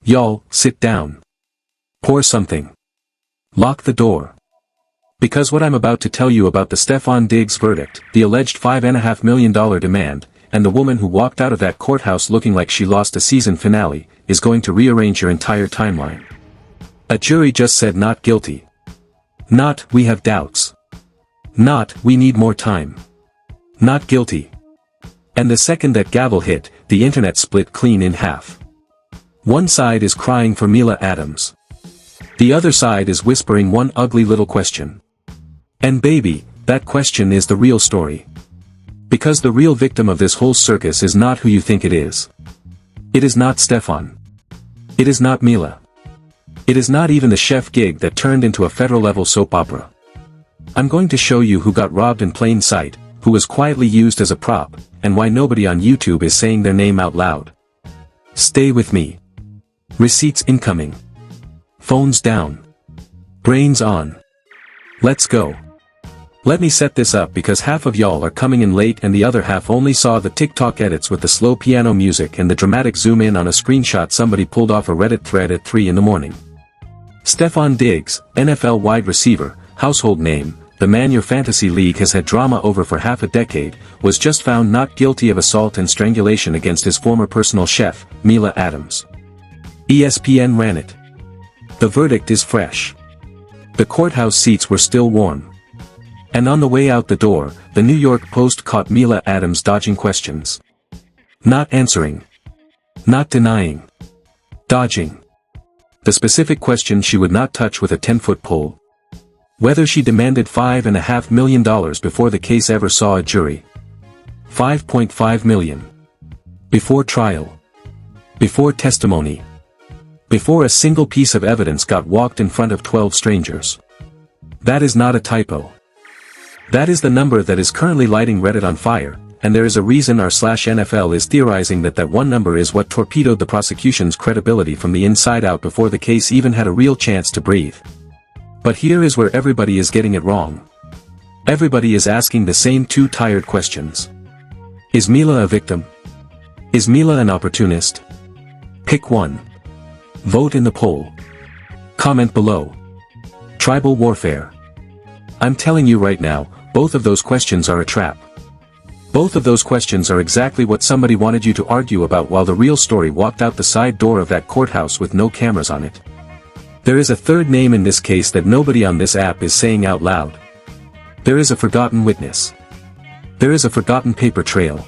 Y'all, sit down. Pour something. Lock the door. Because what I'm about to tell you about the Stefon Diggs verdict, the alleged $5.5 million demand, and the woman who walked out of that courthouse looking like she lost a season finale, is going to rearrange your entire timeline. A jury just said not guilty. Not, we have doubts. Not, we need more time. Not guilty. And the second that gavel hit, the internet split clean in half. One side is crying for Mila Adams. The other side is whispering one ugly little question. And baby, that question is the real story. Because the real victim of this whole circus is not who you think it is. It is not Stefon. It is not Mila. It is not even the chef gig that turned into a federal-level soap opera. I'm going to show you who got robbed in plain sight, who was quietly used as a prop, and why nobody on YouTube is saying their name out loud. Stay with me. Receipts incoming. Phones down. Brains on. Let's go. Let me set this up because half of y'all are coming in late and the other half only saw the TikTok edits with the slow piano music and the dramatic zoom in on a screenshot somebody pulled off a Reddit thread at 3 in the morning. Stefon Diggs, NFL wide receiver, household name, the man your fantasy league has had drama over for half a decade, was just found not guilty of assault and strangulation against his former personal chef, Mila Adams. ESPN ran it. The verdict is fresh. The courthouse seats were still warm. And on the way out the door, the New York Post caught Mila Adams dodging questions. Not answering. Not denying. Dodging. The specific question she would not touch with a 10-foot pole. Whether she demanded $5.5 million before the case ever saw a jury. $5.5 million. Before trial. Before testimony. Before a single piece of evidence got walked in front of 12 strangers. That is not a typo. That is the number that is currently lighting Reddit on fire, and there is a reason r/NFL is theorizing that one number is what torpedoed the prosecution's credibility from the inside out before the case even had a real chance to breathe. But here is where everybody is getting it wrong. Everybody is asking the same two tired questions. Is Mila a victim? Is Mila an opportunist? Pick one. Vote in the poll. Comment below. Tribal warfare. I'm telling you right now, both of those questions are a trap. Both of those questions are exactly what somebody wanted you to argue about while the real story walked out the side door of that courthouse with no cameras on it. There is a third name in this case that nobody on this app is saying out loud. There is a forgotten witness. There is a forgotten paper trail.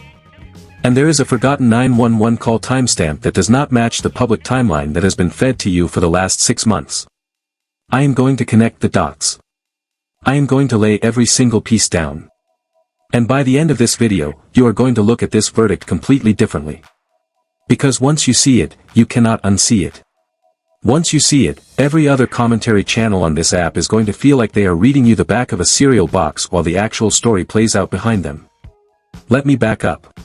And there is a forgotten 911 call timestamp that does not match the public timeline that has been fed to you for the last 6 months. I am going to connect the dots. I am going to lay every single piece down. And by the end of this video, you are going to look at this verdict completely differently. Because once you see it, you cannot unsee it. Once you see it, every other commentary channel on this app is going to feel like they are reading you the back of a cereal box while the actual story plays out behind them. Let me back up.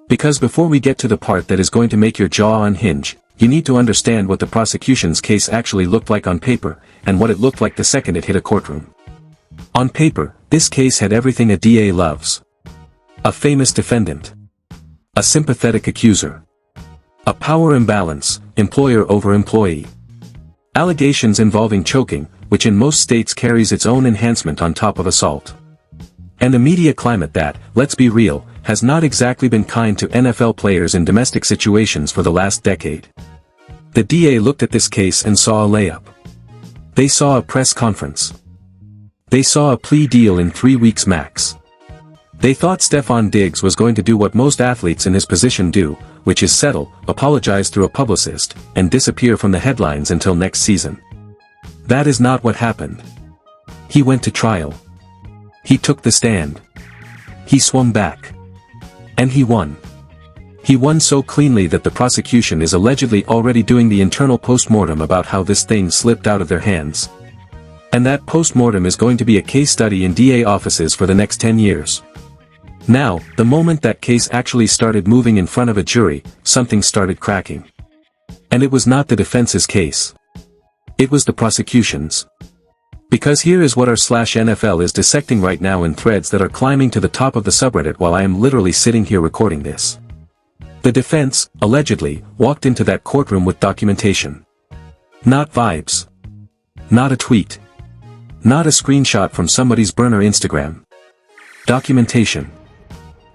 Because before we get to the part that is going to make your jaw unhinge, you need to understand what the prosecution's case actually looked like on paper, and what it looked like the second it hit a courtroom. On paper, this case had everything a DA loves. A famous defendant. A sympathetic accuser. A power imbalance, employer over employee. Allegations involving choking, which in most states carries its own enhancement on top of assault. And a media climate that, let's be real, has not exactly been kind to NFL players in domestic situations for the last decade. The DA looked at this case and saw a layup. They saw a press conference. They saw a plea deal in 3 weeks max. They thought Stefon Diggs was going to do what most athletes in his position do, which is settle, apologize through a publicist, and disappear from the headlines until next season. That is not what happened. He went to trial. He took the stand. He swung back. And he won. He won so cleanly that the prosecution is allegedly already doing the internal post-mortem about how this thing slipped out of their hands. And that post-mortem is going to be a case study in DA offices for the next 10 years. Now, the moment that case actually started moving in front of a jury, something started cracking. And it was not the defense's case. It was the prosecution's. Because here is what r/NFL is dissecting right now in threads that are climbing to the top of the subreddit while I am literally sitting here recording this. The defense, allegedly, walked into that courtroom with documentation. Not vibes. Not a tweet. Not a screenshot from somebody's burner Instagram. Documentation.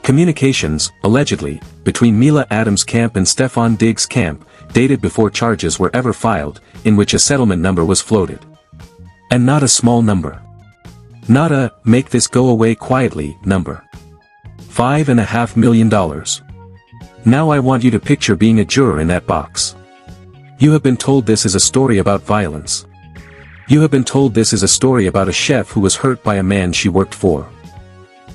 Communications, allegedly, between Mila Adams' camp and Stefon Diggs' camp, dated before charges were ever filed, in which a settlement number was floated. And not a small number. Not a, make this go away quietly, number. $5.5 million. Now I want you to picture being a juror in that box. You have been told this is a story about violence. You have been told this is a story about a chef who was hurt by a man she worked for.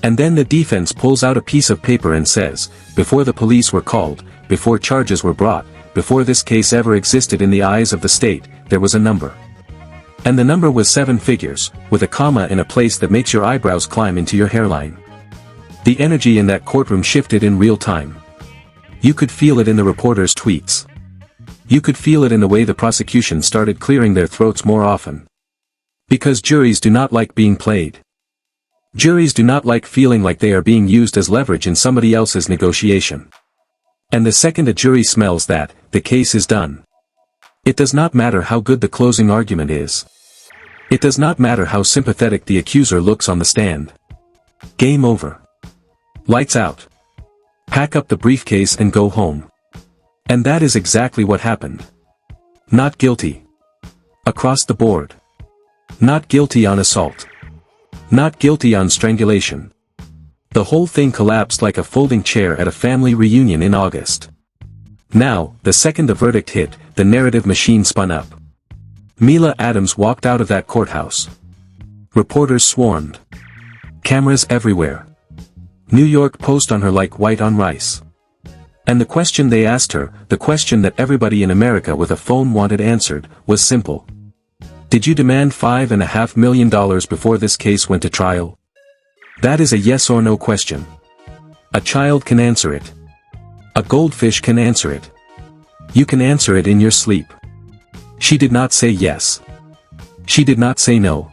And then the defense pulls out a piece of paper and says, before the police were called, before charges were brought, before this case ever existed in the eyes of the state, there was a number. And the number was 7 figures, with a comma in a place that makes your eyebrows climb into your hairline. The energy in that courtroom shifted in real time. You could feel it in the reporters' tweets. You could feel it in the way the prosecution started clearing their throats more often. Because juries do not like being played. Juries do not like feeling like they are being used as leverage in somebody else's negotiation. And the second a jury smells that, the case is done. It does not matter how good the closing argument is. It does not matter how sympathetic the accuser looks on the stand. Game over. Lights out. Pack up the briefcase and go home. And that is exactly what happened. Not guilty. Across the board. Not guilty on assault. Not guilty on strangulation. The whole thing collapsed like a folding chair at a family reunion in August. Now, the second the verdict hit, the narrative machine spun up. Mila Adams walked out of that courthouse. Reporters swarmed. Cameras everywhere. New York Post on her like white on rice. And the question they asked her, the question that everybody in America with a phone wanted answered, was simple. Did you demand $5.5 million before this case went to trial? That is a yes or no question. A child can answer it. A goldfish can answer it. You can answer it in your sleep. She did not say yes. She did not say no.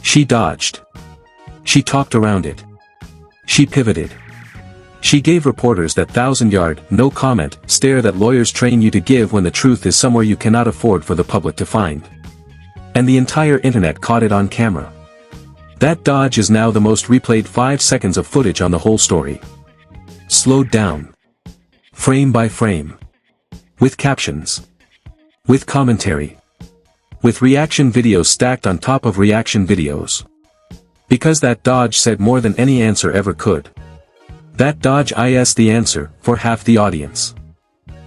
She dodged. She talked around it. She pivoted. She gave reporters that 1,000-yard, no comment, stare that lawyers train you to give when the truth is somewhere you cannot afford for the public to find. And the entire internet caught it on camera. That dodge is now the most replayed 5 seconds of footage on the whole story. Slowed down. Frame by frame. With captions. With commentary. With reaction videos stacked on top of reaction videos. Because that dodge said more than any answer ever could. That dodge is the answer, for half the audience.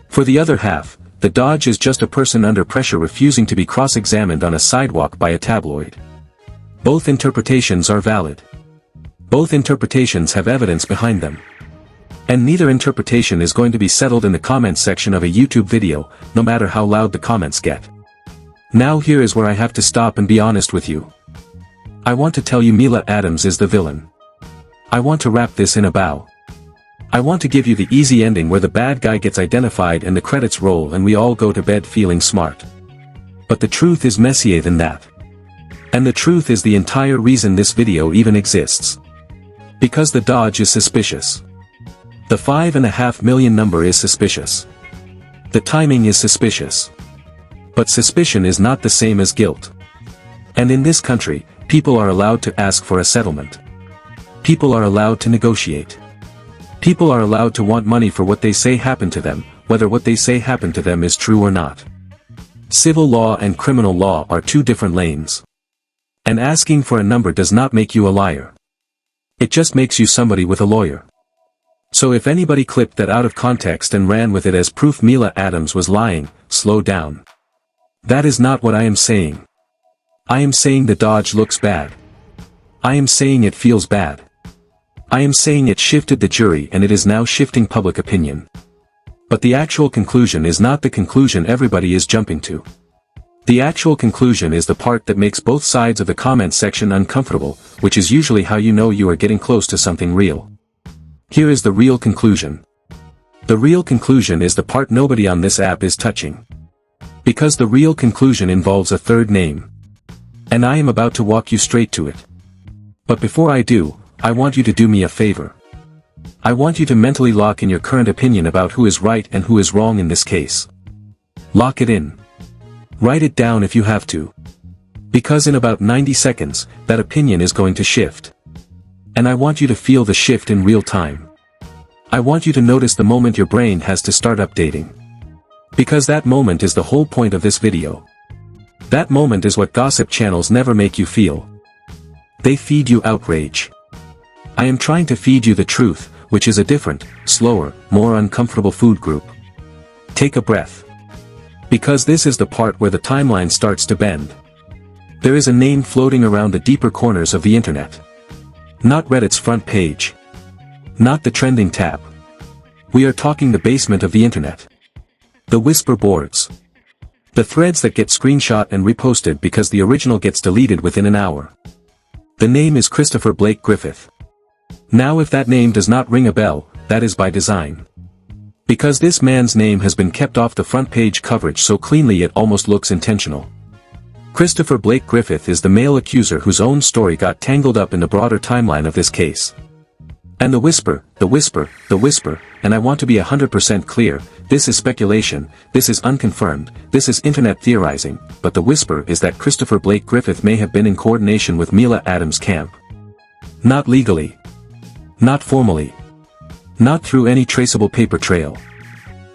For the other half, the dodge is just a person under pressure refusing to be cross-examined on a sidewalk by a tabloid. Both interpretations are valid. Both interpretations have evidence behind them. And neither interpretation is going to be settled in the comments section of a YouTube video, no matter how loud the comments get. Now here is where I have to stop and be honest with you. I want to tell you Mila Adams is the villain. I want to wrap this in a bow. I want to give you the easy ending where the bad guy gets identified and the credits roll and we all go to bed feeling smart. But the truth is messier than that. And the truth is the entire reason this video even exists. Because the dodge is suspicious. The $5.5 million number is suspicious. The timing is suspicious. But suspicion is not the same as guilt. And in this country, people are allowed to ask for a settlement. People are allowed to negotiate. People are allowed to want money for what they say happened to them, whether what they say happened to them is true or not. Civil law and criminal law are two different lanes. And asking for a number does not make you a liar. It just makes you somebody with a lawyer. So if anybody clipped that out of context and ran with it as proof Mila Adams was lying, slow down. That is not what I am saying. I am saying the dodge looks bad. I am saying it feels bad. I am saying it shifted the jury and it is now shifting public opinion. But the actual conclusion is not the conclusion everybody is jumping to. The actual conclusion is the part that makes both sides of the comment section uncomfortable, which is usually how you know you are getting close to something real. Here is the real conclusion. The real conclusion is the part nobody on this app is touching. Because the real conclusion involves a third name. And I am about to walk you straight to it. But before I do, I want you to do me a favor. I want you to mentally lock in your current opinion about who is right and who is wrong in this case. Lock it in. Write it down if you have to. Because in about 90 seconds, that opinion is going to shift. And I want you to feel the shift in real time. I want you to notice the moment your brain has to start updating. Because that moment is the whole point of this video. That moment is what gossip channels never make you feel. They feed you outrage. I am trying to feed you the truth, which is a different, slower, more uncomfortable food group. Take a breath. Because this is the part where the timeline starts to bend. There is a name floating around the deeper corners of the internet. Not Reddit's front page. Not the trending tab. We are talking the basement of the internet. The whisper boards. The threads that get screenshot and reposted because the original gets deleted within an hour. The name is Christopher Blake Griffith. Now if that name does not ring a bell, that is by design. Because this man's name has been kept off the front page coverage so cleanly it almost looks intentional. Christopher Blake Griffith is the male accuser whose own story got tangled up in the broader timeline of this case. And the whisper, and I want to be 100% clear, this is speculation, this is unconfirmed, this is internet theorizing, but the whisper is that Christopher Blake Griffith may have been in coordination with Mila Adams' camp. Not legally. Not formally. Not through any traceable paper trail.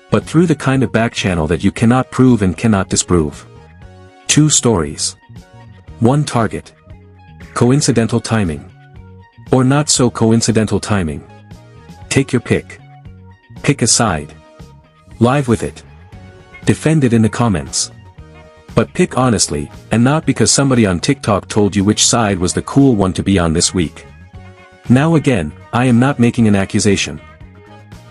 But through the kind of back channel that you cannot prove and cannot disprove. 2 stories. 1 target. Coincidental timing. Or not so coincidental timing. Take your pick. Pick a side. Live with it. Defend it in the comments. But pick honestly, and not because somebody on TikTok told you which side was the cool one to be on this week. Now again, I am not making an accusation.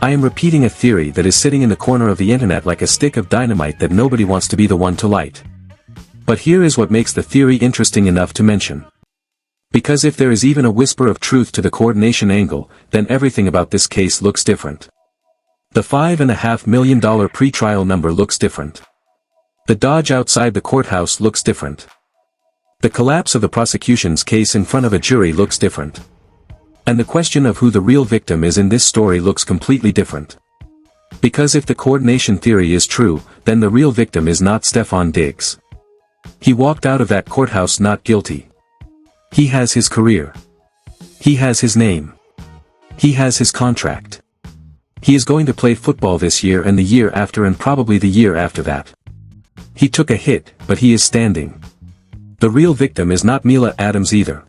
I am repeating a theory that is sitting in the corner of the internet like a stick of dynamite that nobody wants to be the one to light. But here is what makes the theory interesting enough to mention. Because if there is even a whisper of truth to the coordination angle, then everything about this case looks different. The $5.5 million pre-trial number looks different. The dodge outside the courthouse looks different. The collapse of the prosecution's case in front of a jury looks different. And the question of who the real victim is in this story looks completely different. Because if the coordination theory is true, then the real victim is not Stefon Diggs. He walked out of that courthouse not guilty. He has his career. He has his name. He has his contract. He is going to play football this year and the year after and probably the year after that. He took a hit, but he is standing. The real victim is not Mila Adams either.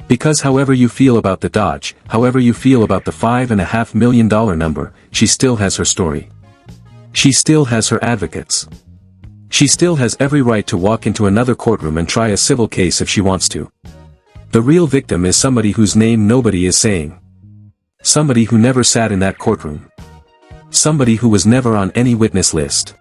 Because however you feel about the dodge, however you feel about the $5.5 million number, she still has her story. She still has her advocates. She still has every right to walk into another courtroom and try a civil case if she wants to. The real victim is somebody whose name nobody is saying. Somebody who never sat in that courtroom. Somebody who was never on any witness list.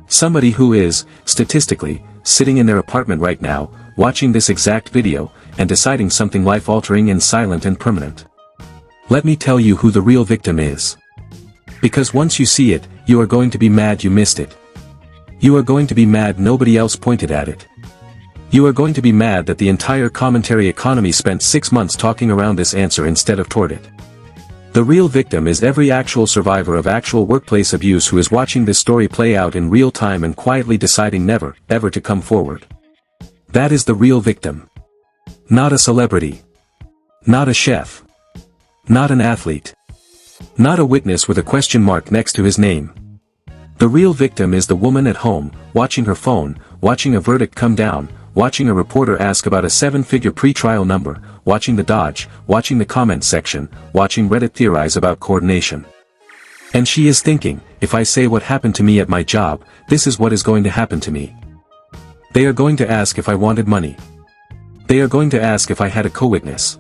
Somebody who is, statistically, sitting in their apartment right now, watching this exact video, and deciding something life-altering and silent and permanent. Let me tell you who the real victim is. Because once you see it, you are going to be mad you missed it. You are going to be mad nobody else pointed at it. You are going to be mad that the entire commentary economy spent 6 months talking around this answer instead of toward it. The real victim is every actual survivor of actual workplace abuse who is watching this story play out in real time and quietly deciding never, ever to come forward. That is the real victim. Not a celebrity. Not a chef. Not an athlete. Not a witness with a question mark next to his name. The real victim is the woman at home, watching her phone, watching a verdict come down, watching a reporter ask about a 7-figure pre-trial number, watching the dodge, watching the comments section, watching Reddit theorize about coordination. And she is thinking, if I say what happened to me at my job, this is what is going to happen to me. They are going to ask if I wanted money. They are going to ask if I had a co-witness.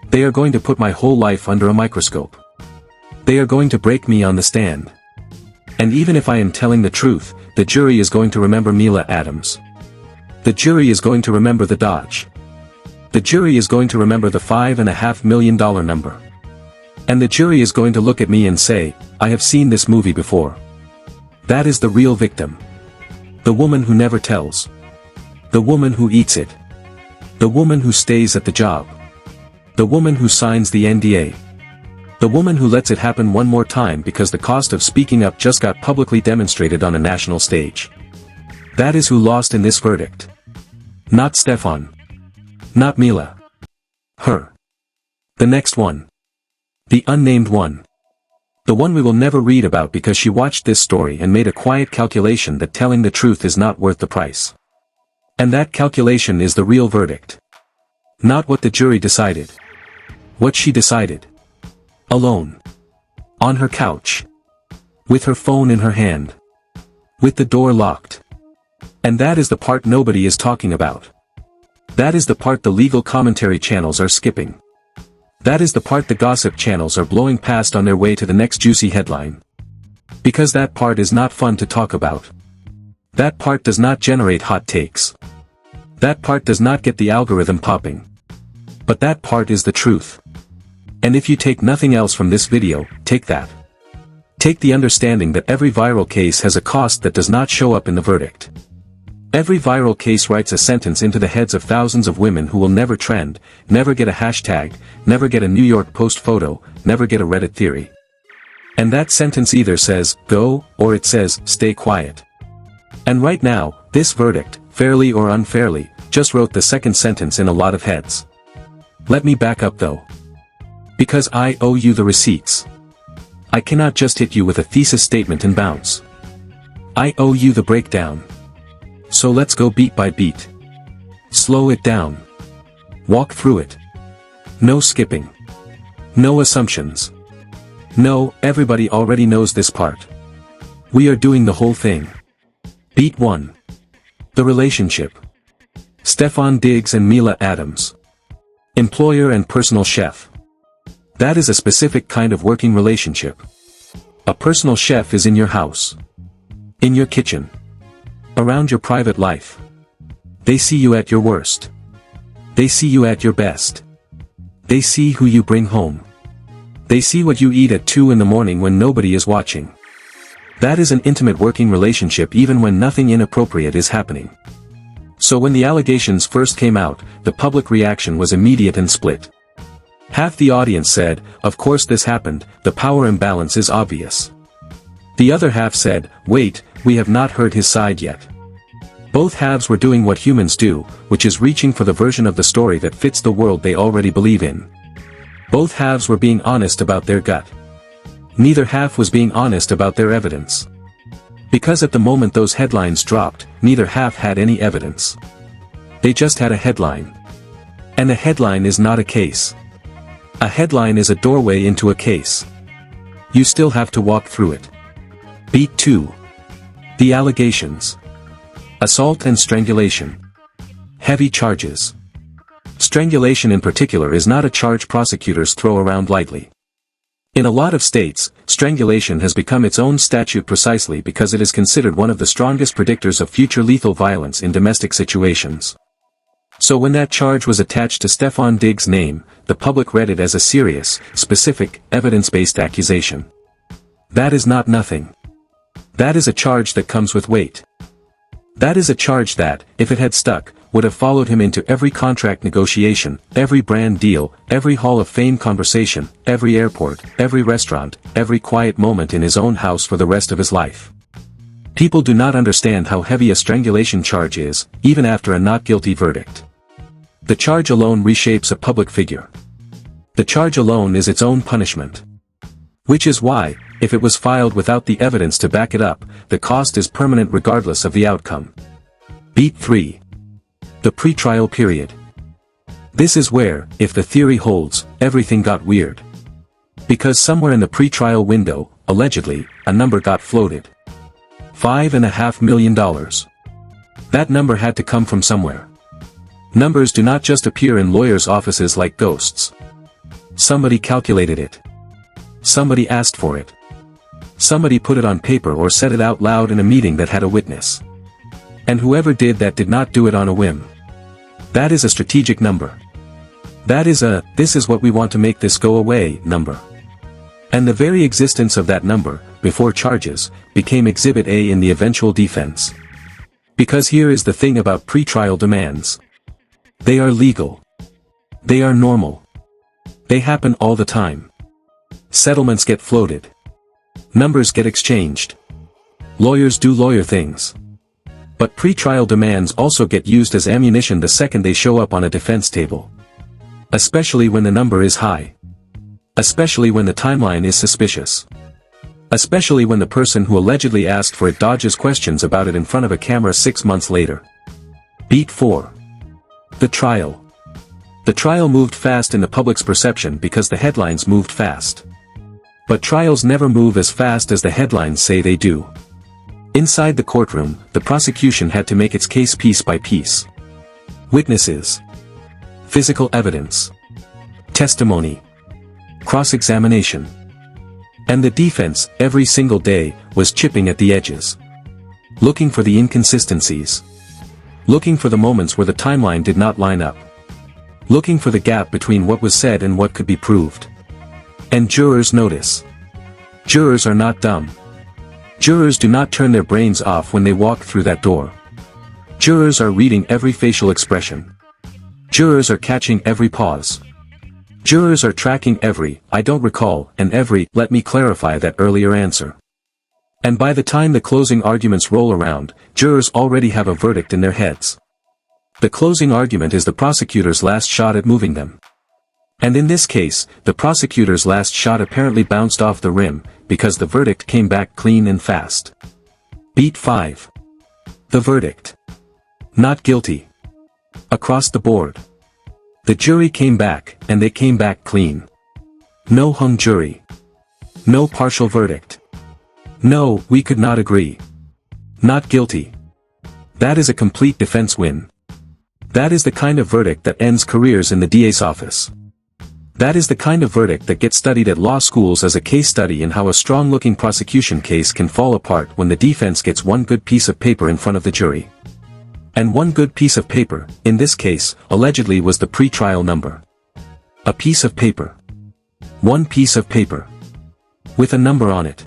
They are going to put my whole life under a microscope. They are going to break me on the stand. And even if I am telling the truth, the jury is going to remember Mila Adams. The jury is going to remember the dodge. The jury is going to remember the $5.5 million number. And the jury is going to look at me and say, I have seen this movie before. That is the real victim. The woman who never tells. The woman who eats it. The woman who stays at the job. The woman who signs the NDA. The woman who lets it happen one more time because the cost of speaking up just got publicly demonstrated on a national stage. That is who lost in this verdict. Not Stefon. Not Mila. Her. The next one. The unnamed one. The one we will never read about because she watched this story and made a quiet calculation that telling the truth is not worth the price. And that calculation is the real verdict. Not what the jury decided. What she decided. Alone. On her couch. With her phone in her hand. With the door locked. And that is the part nobody is talking about. That is the part the legal commentary channels are skipping. That is the part the gossip channels are blowing past on their way to the next juicy headline. Because that part is not fun to talk about. That part does not generate hot takes. That part does not get the algorithm popping. But that part is the truth. And if you take nothing else from this video, take that. Take the understanding that every viral case has a cost that does not show up in the verdict. Every viral case writes a sentence into the heads of thousands of women who will never trend, never get a hashtag, never get a New York Post photo, never get a Reddit theory. And that sentence either says, go, or it says, stay quiet. And right now, this verdict, fairly or unfairly, just wrote the second sentence in a lot of heads. Let me back up though. Because I owe you the receipts. I cannot just hit you with a thesis statement and bounce. I owe you the breakdown. So let's go beat by beat. Slow it down. Walk through it. No skipping. No assumptions. No, everybody already knows this part. We are doing the whole thing. Beat 1. The relationship. Stefon Diggs and Mila Adams. Employer and personal chef. That is a specific kind of working relationship. A personal chef is in your house. In your kitchen. Around your private life. They see you at your worst. They see you at your best. They see who you bring home. They see what you eat at 2 in the morning when nobody is watching. That is an intimate working relationship even when nothing inappropriate is happening. So when the allegations first came out, the public reaction was immediate and split. Half the audience said, of course this happened, the power imbalance is obvious. The other half said, wait, we have not heard his side yet. Both halves were doing what humans do, which is reaching for the version of the story that fits the world they already believe in. Both halves were being honest about their gut. Neither half was being honest about their evidence. Because at the moment those headlines dropped, neither half had any evidence. They just had a headline. And a headline is not a case. A headline is a doorway into a case. You still have to walk through it. Beat 2. The allegations. Assault and strangulation. Heavy charges. Strangulation in particular is not a charge prosecutors throw around lightly. In a lot of states, strangulation has become its own statute precisely because it is considered one of the strongest predictors of future lethal violence in domestic situations. So when that charge was attached to Stefon Diggs' name, the public read it as a serious, specific, evidence-based accusation. That is not nothing. That is a charge that comes with weight. That is a charge that, if it had stuck, would have followed him into every contract negotiation, every brand deal, every Hall of Fame conversation, every airport, every restaurant, every quiet moment in his own house for the rest of his life. People do not understand how heavy a strangulation charge is, even after a not guilty verdict. The charge alone reshapes a public figure. The charge alone is its own punishment. Which is why, if it was filed without the evidence to back it up, the cost is permanent regardless of the outcome. Beat 3. The pretrial period. This is where, if the theory holds, everything got weird. Because somewhere in the pretrial window, allegedly, a number got floated. $5.5 million. That number had to come from somewhere. Numbers do not just appear in lawyers' offices like ghosts. Somebody calculated it. Somebody asked for it. Somebody put it on paper or said it out loud in a meeting that had a witness. And whoever did that did not do it on a whim. That is a strategic number. That is a, this is what we want to make this go away, number. And the very existence of that number, before charges, became Exhibit A in the eventual defense. Because here is the thing about pretrial demands. They are legal. They are normal. They happen all the time. Settlements get floated. Numbers get exchanged. Lawyers do lawyer things. But pre-trial demands also get used as ammunition the second they show up on a defense table. Especially when the number is high. Especially when the timeline is suspicious. Especially when the person who allegedly asked for it dodges questions about it in front of a camera 6 months later. Beat 4. The trial. The trial moved fast in the public's perception because the headlines moved fast. But trials never move as fast as the headlines say they do. Inside the courtroom, the prosecution had to make its case piece by piece. Witnesses. Physical evidence. Testimony. Cross-examination. And the defense, every single day, was chipping at the edges. Looking for the inconsistencies. Looking for the moments where the timeline did not line up. Looking for the gap between what was said and what could be proved. And jurors notice. Jurors are not dumb. Jurors do not turn their brains off when they walk through that door. Jurors are reading every facial expression. Jurors are catching every pause. Jurors are tracking every, "I don't recall," and every, "let me clarify that earlier answer." And by the time the closing arguments roll around, jurors already have a verdict in their heads. The closing argument is the prosecutor's last shot at moving them. And in this case, the prosecutor's last shot apparently bounced off the rim, because the verdict came back clean and fast. Beat 5. The verdict. Not guilty. Across the board. The jury came back, and they came back clean. No hung jury. No partial verdict. No, we could not agree. Not guilty. That is a complete defense win. That is the kind of verdict that ends careers in the DA's office. That is the kind of verdict that gets studied at law schools as a case study in how a strong-looking prosecution case can fall apart when the defense gets one good piece of paper in front of the jury. And one good piece of paper, in this case, allegedly was the pre-trial number. A piece of paper. One piece of paper. With a number on it.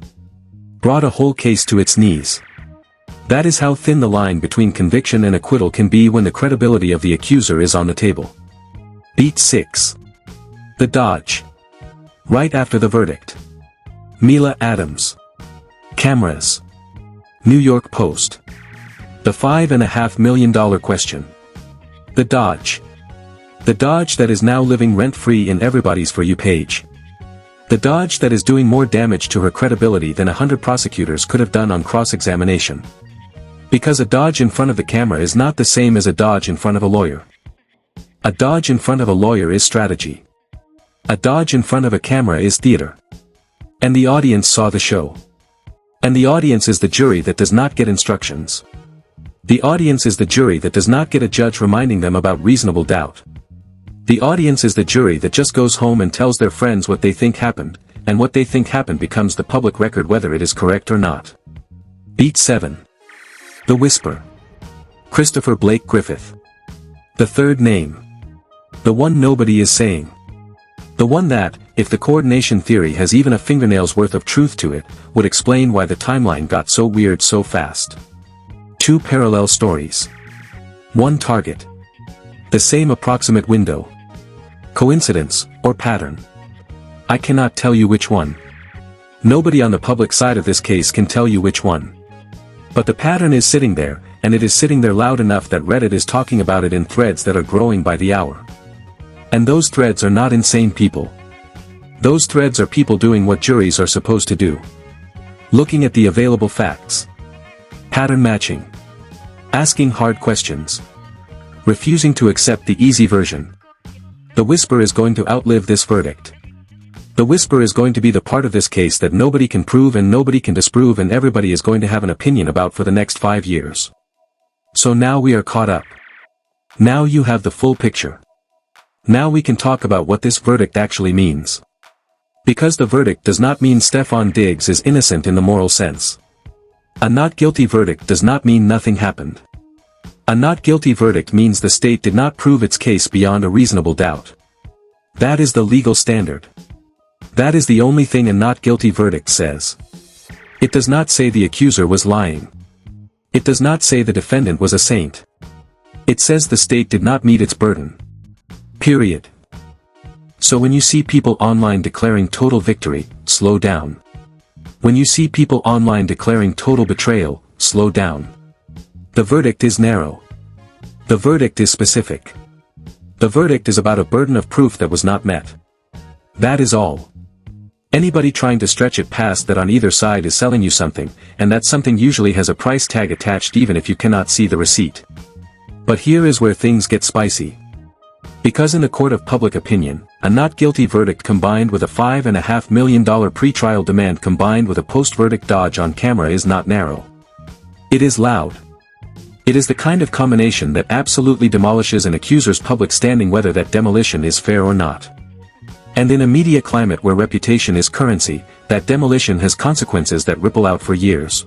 Brought a whole case to its knees. That is how thin the line between conviction and acquittal can be when the credibility of the accuser is on the table. Beat 6. The dodge. Right after the verdict. Mila Adams. Cameras. New York Post. The $5.5 million question. The dodge. The dodge that is now living rent-free in everybody's For You page. The dodge that is doing more damage to her credibility than 100 prosecutors could have done on cross-examination. Because a dodge in front of the camera is not the same as a dodge in front of a lawyer. A dodge in front of a lawyer is strategy. A dodge in front of a camera is theater. And the audience saw the show. And the audience is the jury that does not get instructions. The audience is the jury that does not get a judge reminding them about reasonable doubt. The audience is the jury that just goes home and tells their friends what they think happened, and what they think happened becomes the public record whether it is correct or not. Beat 7. The whisper. Christopher Blake Griffith. The third name. The one nobody is saying. The one that, if the coordination theory has even a fingernail's worth of truth to it, would explain why the timeline got so weird so fast. Two parallel stories. One target. The same approximate window. Coincidence, or pattern? I cannot tell you which one. Nobody on the public side of this case can tell you which one. But the pattern is sitting there, and it is sitting there loud enough that Reddit is talking about it in threads that are growing by the hour. And those threads are not insane people. Those threads are people doing what juries are supposed to do. Looking at the available facts. Pattern matching. Asking hard questions. Refusing to accept the easy version. The whisper is going to outlive this verdict. The whisper is going to be the part of this case that nobody can prove and nobody can disprove and everybody is going to have an opinion about for the next 5 years. So now we are caught up. Now you have the full picture. Now we can talk about what this verdict actually means. Because the verdict does not mean Stefon Diggs is innocent in the moral sense. A not guilty verdict does not mean nothing happened. A not guilty verdict means the state did not prove its case beyond a reasonable doubt. That is the legal standard. That is the only thing a not guilty verdict says. It does not say the accuser was lying. It does not say the defendant was a saint. It says the state did not meet its burden. Period. So when you see people online declaring total victory, slow down. When you see people online declaring total betrayal, slow down. The verdict is narrow. The verdict is specific. The verdict is about a burden of proof that was not met. That is all. Anybody trying to stretch it past that on either side is selling you something, and that something usually has a price tag attached even if you cannot see the receipt. But here is where things get spicy. Because in the court of public opinion, a not guilty verdict combined with a $5.5 million pretrial demand combined with a post-verdict dodge on camera is not narrow. It is loud. It is the kind of combination that absolutely demolishes an accuser's public standing whether that demolition is fair or not. And in a media climate where reputation is currency, that demolition has consequences that ripple out for years.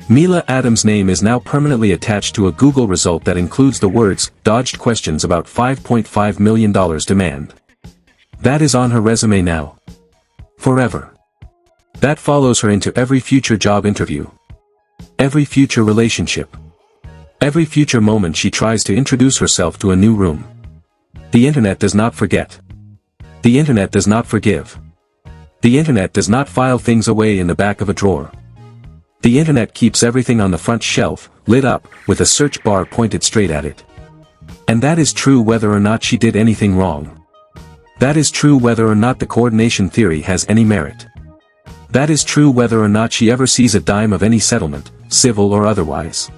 Mila Adams' name is now permanently attached to a Google result that includes the words, dodged questions about $5.5 million demand. That is on her resume now. Forever. That follows her into every future job interview. Every future relationship. Every future moment she tries to introduce herself to a new room. The internet does not forget. The internet does not forgive. The internet does not file things away in the back of a drawer. The internet keeps everything on the front shelf, lit up, with a search bar pointed straight at it. And that is true whether or not she did anything wrong. That is true whether or not the coordination theory has any merit. That is true whether or not she ever sees a dime of any settlement, civil or otherwise.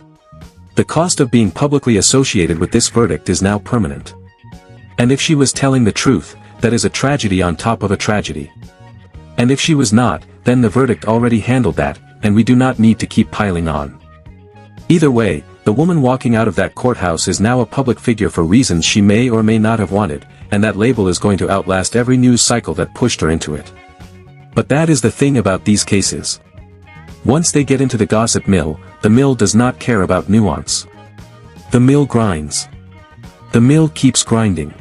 The cost of being publicly associated with this verdict is now permanent. And if she was telling the truth, that is a tragedy on top of a tragedy. And if she was not, then the verdict already handled that, and we do not need to keep piling on. Either way, the woman walking out of that courthouse is now a public figure for reasons she may or may not have wanted, and that label is going to outlast every news cycle that pushed her into it. But that is the thing about these cases. Once they get into the gossip mill, the mill does not care about nuance. The mill grinds. The mill keeps grinding.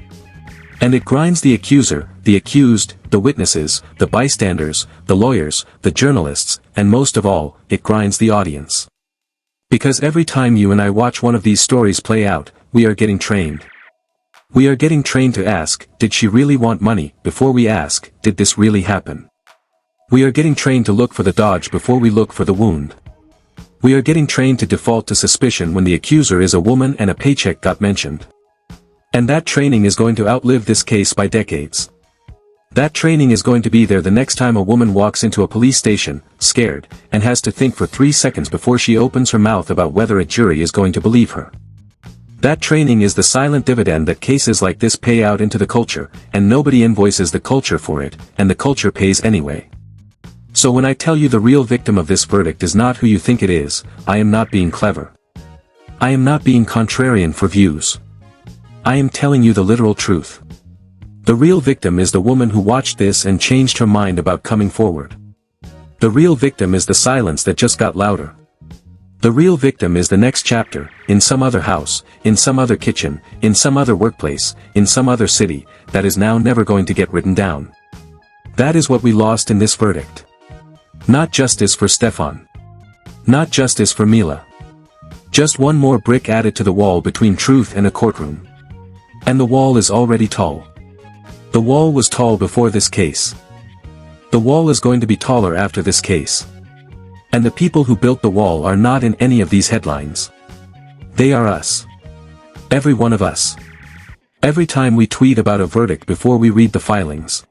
And it grinds the accuser, the accused, the witnesses, the bystanders, the lawyers, the journalists, and most of all, it grinds the audience. Because every time you and I watch one of these stories play out, we are getting trained. We are getting trained to ask, did she really want money, before we ask, did this really happen? We are getting trained to look for the dodge before we look for the wound. We are getting trained to default to suspicion when the accuser is a woman and a paycheck got mentioned. And that training is going to outlive this case by decades. That training is going to be there the next time a woman walks into a police station, scared, and has to think for 3 seconds before she opens her mouth about whether a jury is going to believe her. That training is the silent dividend that cases like this pay out into the culture, and nobody invoices the culture for it, and the culture pays anyway. So when I tell you the real victim of this verdict is not who you think it is, I am not being clever. I am not being contrarian for views. I am telling you the literal truth. The real victim is the woman who watched this and changed her mind about coming forward. The real victim is the silence that just got louder. The real victim is the next chapter, in some other house, in some other kitchen, in some other workplace, in some other city, that is now never going to get written down. That is what we lost in this verdict. Not justice for Stefon. Not justice for Mila. Just one more brick added to the wall between truth and a courtroom. And the wall is already tall. The wall was tall before this case. The wall is going to be taller after this case. And the people who built the wall are not in any of these headlines. They are us. Every one of us. Every time we tweet about a verdict before we read the filings.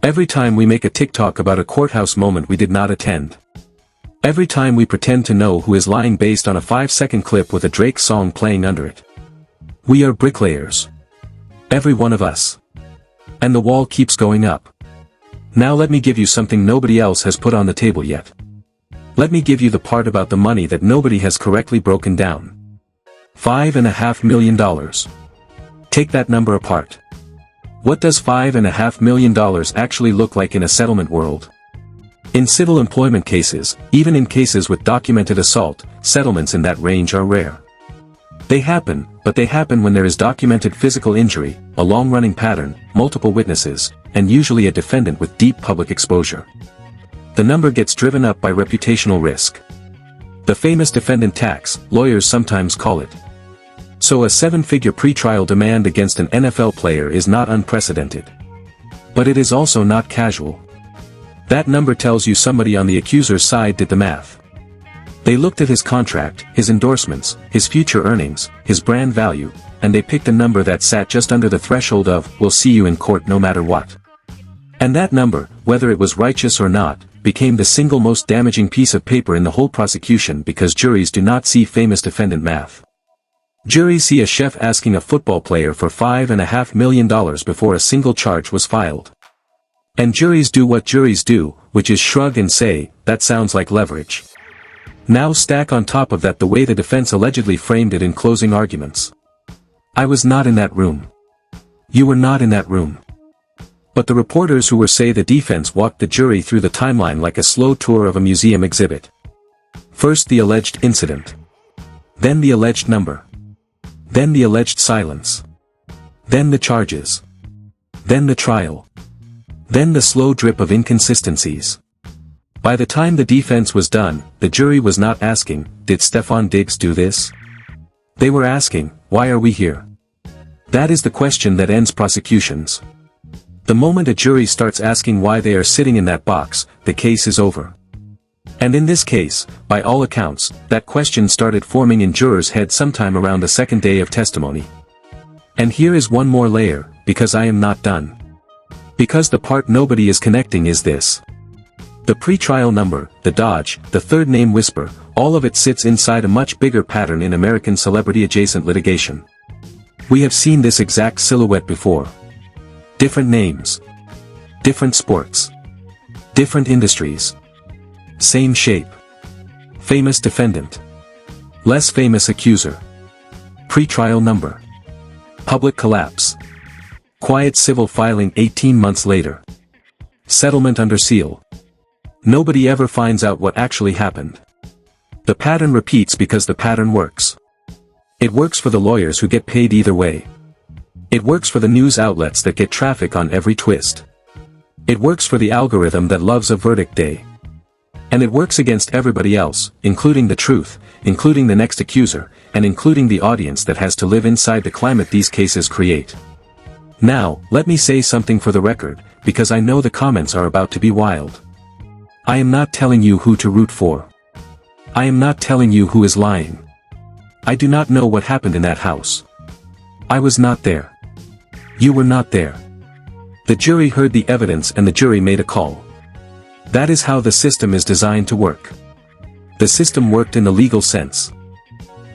Every time we make a TikTok about a courthouse moment we did not attend. Every time we pretend to know who is lying based on a 5-second clip with a Drake song playing under it. We are bricklayers. Every one of us. And the wall keeps going up. Now let me give you something nobody else has put on the table yet. Let me give you the part about the money that nobody has correctly broken down. $5.5 million. Take that number apart. What does $5.5 million actually look like in a settlement world? In civil employment cases, even in cases with documented assault, settlements in that range are rare. They happen, but they happen when there is documented physical injury, a long-running pattern, multiple witnesses, and usually a defendant with deep public exposure. The number gets driven up by reputational risk. The famous defendant tax, lawyers sometimes call it. So a 7-figure pretrial demand against an NFL player is not unprecedented. But it is also not casual. That number tells you somebody on the accuser's side did the math. They looked at his contract, his endorsements, his future earnings, his brand value, and they picked a number that sat just under the threshold of, "We'll see you in court no matter what." And that number, whether it was righteous or not, became the single most damaging piece of paper in the whole prosecution because juries do not see famous defendant math. Juries see a chef asking a football player for $5.5 million before a single charge was filed. And juries do what juries do, which is shrug and say, "That sounds like leverage." Now stack on top of that the way the defense allegedly framed it in closing arguments. I was not in that room. You were not in that room. But the reporters who were say the defense walked the jury through the timeline like a slow tour of a museum exhibit. First the alleged incident. Then the alleged number. Then the alleged silence. Then the charges. Then the trial. Then the slow drip of inconsistencies. By the time the defense was done, the jury was not asking, "Did Stefon Diggs do this?" They were asking, "Why are we here?" That is the question that ends prosecutions. The moment a jury starts asking why they are sitting in that box, the case is over. And in this case, by all accounts, that question started forming in jurors' heads sometime around the second day of testimony. And here is one more layer, because I am not done. Because the part nobody is connecting is this. The pre-trial number, the dodge, the third name whisper, all of it sits inside a much bigger pattern in American celebrity-adjacent litigation. We have seen this exact silhouette before. Different names. Different sports. Different industries. Same shape. Famous defendant. Less famous accuser. Pre-trial number. Public collapse. Quiet civil filing 18 months later. Settlement under seal. Nobody ever finds out what actually happened. The pattern repeats because the pattern works. It works for the lawyers who get paid either way. It works for the news outlets that get traffic on every twist. It works for the algorithm that loves a verdict day. And it works against everybody else, including the truth, including the next accuser, and including the audience that has to live inside the climate these cases create. Now, let me say something for the record, because I know the comments are about to be wild. I am not telling you who to root for. I am not telling you who is lying. I do not know what happened in that house. I was not there. You were not there. The jury heard the evidence and the jury made a call. That is how the system is designed to work. The system worked in the legal sense.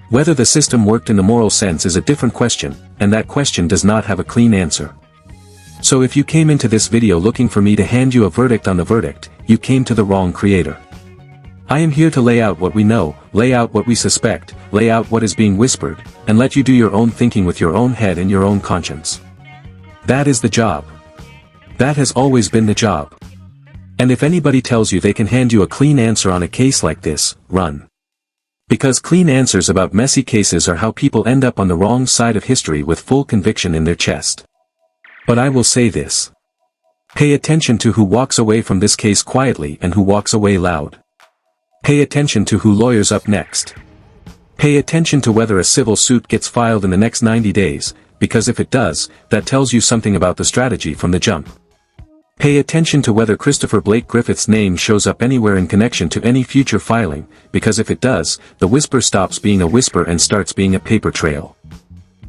Whether the system worked in the moral sense is a different question, and that question does not have a clean answer. So if you came into this video looking for me to hand you a verdict on the verdict, you came to the wrong creator. I am here to lay out what we know, lay out what we suspect, lay out what is being whispered, and let you do your own thinking with your own head and your own conscience. That is the job. That has always been the job. And if anybody tells you they can hand you a clean answer on a case like this, run. Because clean answers about messy cases are how people end up on the wrong side of history with full conviction in their chest. But I will say this. Pay attention to who walks away from this case quietly and who walks away loud. Pay attention to who lawyers up next. Pay attention to whether a civil suit gets filed in the next 90 days, because if it does, that tells you something about the strategy from the jump. Pay attention to whether Christopher Blake Griffith's name shows up anywhere in connection to any future filing, because if it does, the whisper stops being a whisper and starts being a paper trail.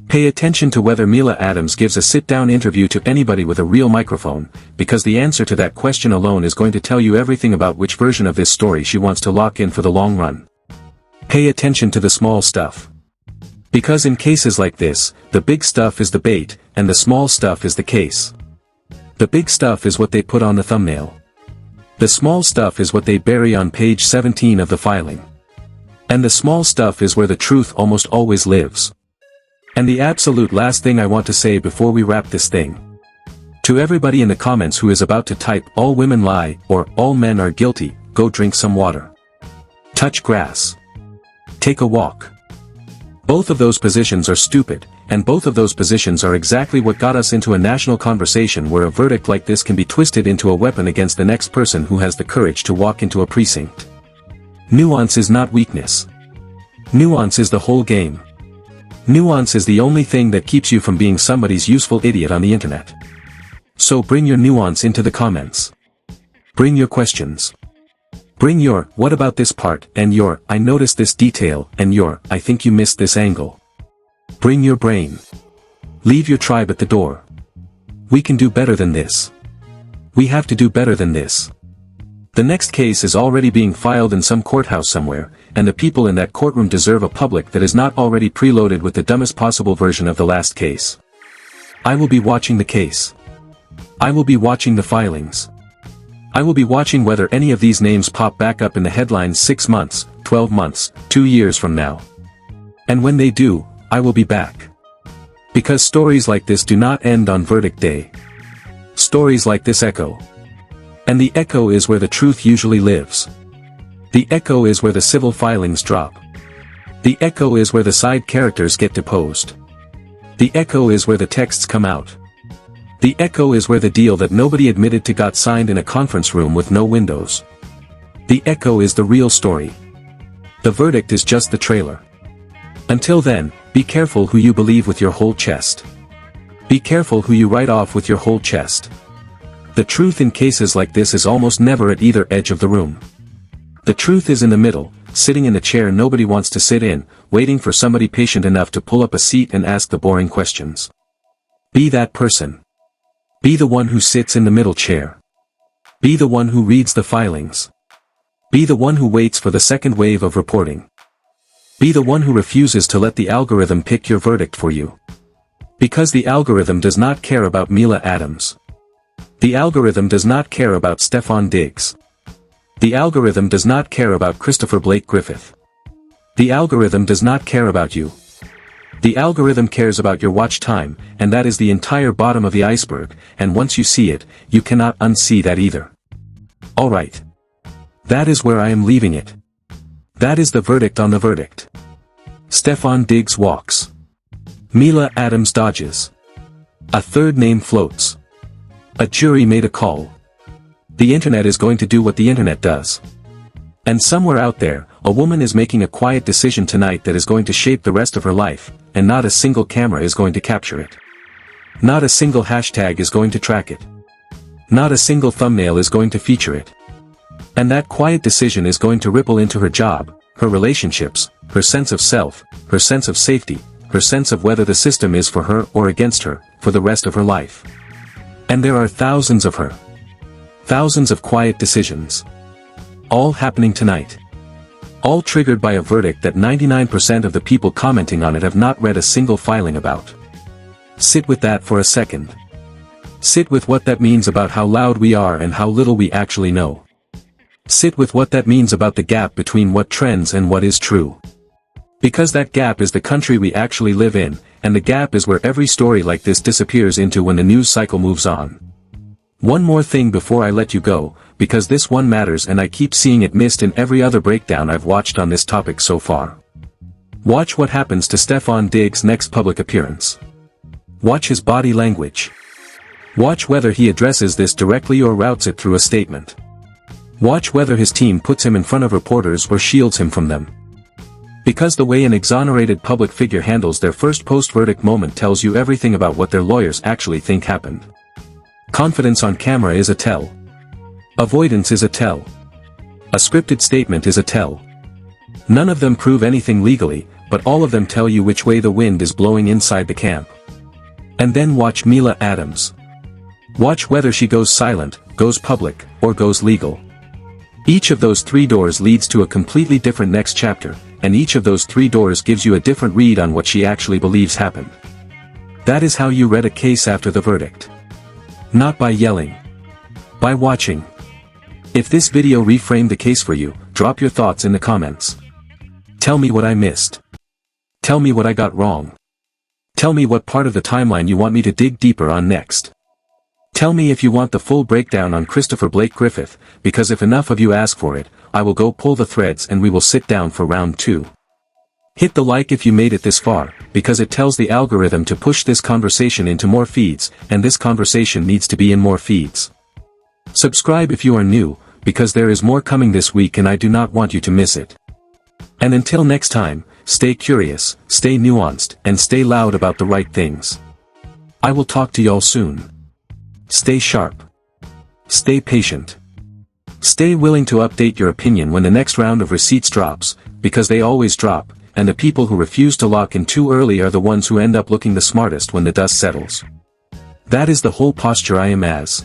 Pay attention to whether Mila Adams gives a sit-down interview to anybody with a real microphone, because the answer to that question alone is going to tell you everything about which version of this story she wants to lock in for the long run. Pay attention to the small stuff. Because in cases like this, the big stuff is the bait, and the small stuff is the case. The big stuff is what they put on the thumbnail. The small stuff is what they bury on page 17 of the filing. And the small stuff is where the truth almost always lives. And the absolute last thing I want to say before we wrap this thing. To everybody in the comments who is about to type "all women lie" or "all men are guilty," go drink some water. Touch grass. Take a walk. Both of those positions are stupid, and both of those positions are exactly what got us into a national conversation where a verdict like this can be twisted into a weapon against the next person who has the courage to walk into a precinct. Nuance is not weakness. Nuance is the whole game. Nuance is the only thing that keeps you from being somebody's useful idiot on the internet. So bring your nuance into the comments. Bring your questions. Bring your, what about this part, and your, I noticed this detail, and your, I think you missed this angle. Bring your brain. Leave your tribe at the door. We can do better than this. We have to do better than this. The next case is already being filed in some courthouse somewhere, and the people in that courtroom deserve a public that is not already preloaded with the dumbest possible version of the last case. I will be watching the case. I will be watching the filings. I will be watching whether any of these names pop back up in the headlines 6 months, 12 months, 2 years from now. And when they do, I will be back. Because stories like this do not end on verdict day. Stories like this echo. And the echo is where the truth usually lives. The echo is where the civil filings drop. The echo is where the side characters get deposed. The echo is where the texts come out. The echo is where the deal that nobody admitted to got signed in a conference room with no windows. The echo is the real story. The verdict is just the trailer. Until then, be careful who you believe with your whole chest. Be careful who you write off with your whole chest. The truth in cases like this is almost never at either edge of the room. The truth is in the middle, sitting in the chair nobody wants to sit in, waiting for somebody patient enough to pull up a seat and ask the boring questions. Be that person. Be the one who sits in the middle chair. Be the one who reads the filings. Be the one who waits for the second wave of reporting. Be the one who refuses to let the algorithm pick your verdict for you. Because the algorithm does not care about Mila Adams. The algorithm does not care about Stefon Diggs. The algorithm does not care about Blake Griffith. The algorithm does not care about you. The algorithm cares about your watch time, and that is the entire bottom of the iceberg, and once you see it, you cannot unsee that either. Alright. That is where I am leaving it. That is the verdict on the verdict. Stefon Diggs walks. Mila Adams dodges. A third name floats. A jury made a call. The internet is going to do what the internet does. And somewhere out there, a woman is making a quiet decision tonight that is going to shape the rest of her life, and not a single camera is going to capture it. Not a single hashtag is going to track it. Not a single thumbnail is going to feature it. And that quiet decision is going to ripple into her job, her relationships, her sense of self, her sense of safety, her sense of whether the system is for her or against her, for the rest of her life. And there are thousands of her. Thousands of quiet decisions. All happening tonight. All triggered by a verdict that 99% of the people commenting on it have not read a single filing about. Sit with that for a second. Sit with what that means about how loud we are and how little we actually know. Sit with what that means about the gap between what trends and what is true. Because that gap is the country we actually live in, and the gap is where every story like this disappears into when the news cycle moves on. One more thing before I let you go, because this one matters and I keep seeing it missed in every other breakdown I've watched on this topic so far. Watch what happens to Stefon Diggs' next public appearance. Watch his body language. Watch whether he addresses this directly or routes it through a statement. Watch whether his team puts him in front of reporters or shields him from them. Because the way an exonerated public figure handles their first post-verdict moment tells you everything about what their lawyers actually think happened. Confidence on camera is a tell. Avoidance is a tell. A scripted statement is a tell. None of them prove anything legally, but all of them tell you which way the wind is blowing inside the camp. And then watch Mila Adams. Watch whether she goes silent, goes public, or goes legal. Each of those 3 doors leads to a completely different next chapter, and each of those 3 doors gives you a different read on what she actually believes happened. That is how you read a case after the verdict. Not by yelling. By watching. If this video reframed the case for you, drop your thoughts in the comments. Tell me what I missed. Tell me what I got wrong. Tell me what part of the timeline you want me to dig deeper on next. Tell me if you want the full breakdown on Blake Griffith, because if enough of you ask for it, I will go pull the threads and we will sit down for round 2. Hit the like if you made it this far, because it tells the algorithm to push this conversation into more feeds, and this conversation needs to be in more feeds. Subscribe if you are new, because there is more coming this week and I do not want you to miss it. And until next time, stay curious, stay nuanced, and stay loud about the right things. I will talk to y'all soon. Stay sharp. Stay patient. Stay willing to update your opinion when the next round of receipts drops, because they always drop, and the people who refuse to lock in too early are the ones who end up looking the smartest when the dust settles. That is the whole posture I am as.